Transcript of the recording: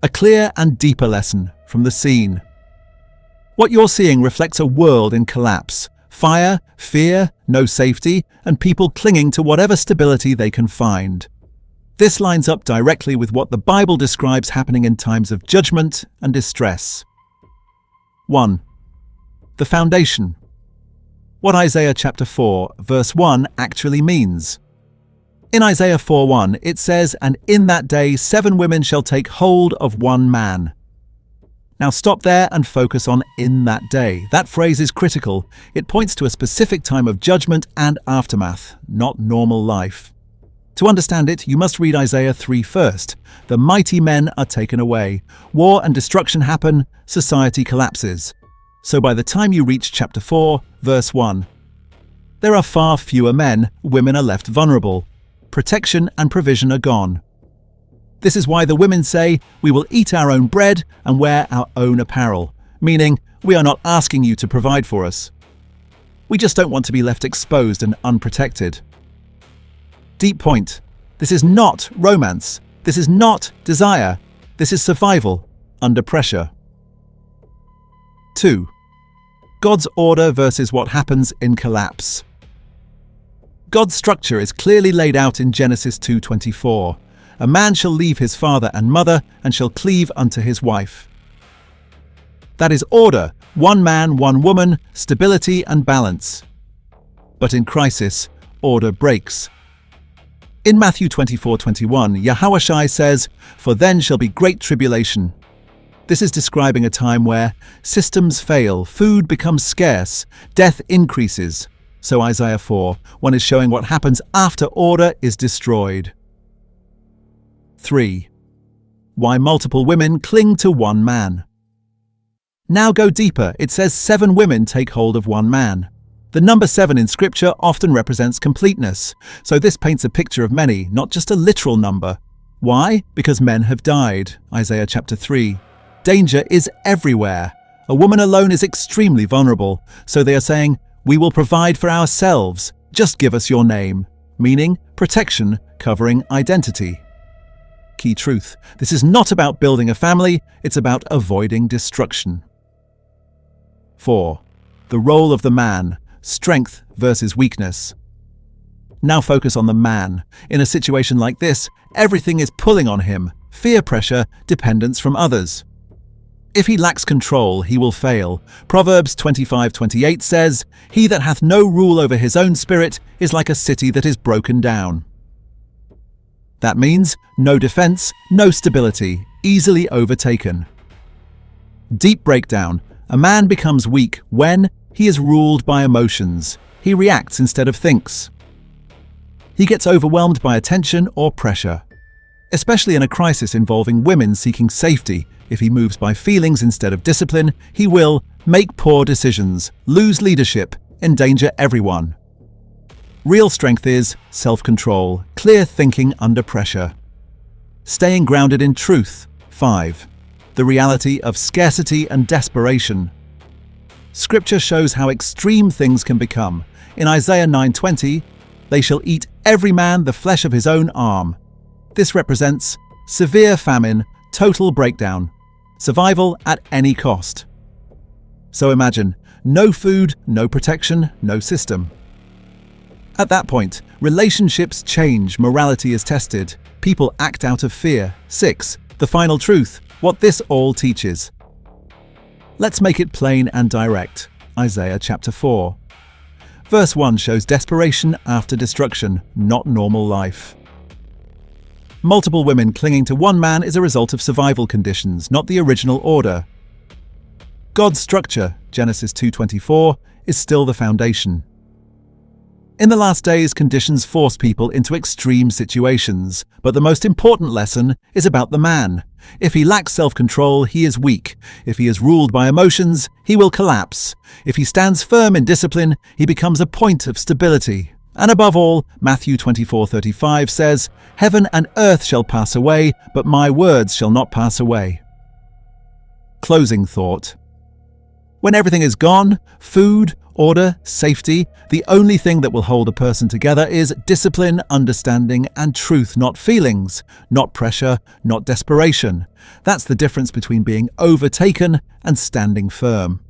A clear and deeper lesson from the scene. What you're seeing reflects a world in collapse. Fire, fear, no safety, and people clinging to whatever stability they can find. This lines up directly with what the Bible describes happening in times of judgment and distress. 1. The foundation. What Isaiah chapter 4, verse 1 actually means. In Isaiah 4:1, it says, "And in that day 7 women shall take hold of one man." Now stop there and focus on "in that day." That phrase is critical. It points to a specific time of judgment and aftermath, not normal life. To understand it, you must read Isaiah 3 first. The mighty men are taken away. War and destruction happen. Society collapses. So by the time you reach chapter 4, verse 1, there are far fewer men. Women are left vulnerable. Protection and provision are gone. This is why the women say, "We will eat our own bread and wear our own apparel," meaning we are not asking you to provide for us. We just don't want to be left exposed and unprotected. Deep point. This is not romance. This is not desire. This is survival under pressure. 2. God's order versus what happens in collapse. God's structure is clearly laid out in Genesis 2:24. "A man shall leave his father and mother and shall cleave unto his wife." That is order, one man, one woman, stability and balance. But in crisis, order breaks. In Matthew 24:21, Yahushua says, "For then shall be great tribulation." This is describing a time where systems fail, food becomes scarce, death increases. So Isaiah 4:1 is showing what happens after order is destroyed. 3. Why multiple women cling to one man. Now go deeper. It says 7 women take hold of one man. The number 7 in Scripture often represents completeness, so this paints a picture of many, not just a literal number. Why? Because men have died. Isaiah chapter 3. Danger is everywhere. A woman alone is extremely vulnerable, so they are saying, "We will provide for ourselves, just give us your name," meaning protection covering identity. Key truth: this is not about building a family, it's about avoiding destruction. 4. The role of the man, strength versus weakness. Now focus on the man. In a situation like this, everything is pulling on him: fear, pressure, dependence from others. If he lacks control, he will fail. Proverbs 25:28 says, "He that hath no rule over his own spirit is like a city that is broken down." That means no defense, no stability, easily overtaken. Deep breakdown. A man becomes weak when he is ruled by emotions. He reacts instead of thinks. He gets overwhelmed by attention or pressure. Especially in a crisis involving women seeking safety, if he moves by feelings instead of discipline, he will make poor decisions, lose leadership, endanger everyone. Real strength is self-control, clear thinking under pressure. Staying grounded in truth. 5. The reality of scarcity and desperation. Scripture shows how extreme things can become. In Isaiah 9:20, "They shall eat every man the flesh of his own arm." This represents severe famine, total breakdown, survival at any cost. So imagine, no food, no protection, no system. At that point, relationships change, morality is tested, people act out of fear. 6. The final truth, what this all teaches. Let's make it plain and direct. Isaiah chapter 4. Verse 1 shows desperation after destruction, not normal life. Multiple women clinging to one man is a result of survival conditions, not the original order. God's structure, Genesis 2:24, is still the foundation. In the last days, conditions force people into extreme situations, but the most important lesson is about the man. If he lacks self-control, he is weak. If he is ruled by emotions, he will collapse. If he stands firm in discipline, he becomes a point of stability. And above all, Matthew 24:35 says, "Heaven and earth shall pass away, but my words shall not pass away." Closing thought. When everything is gone, food, Order, safety, the only thing that will hold a person together is discipline, understanding, and truth, not feelings, not pressure, not desperation. That's the difference between being overtaken and standing firm.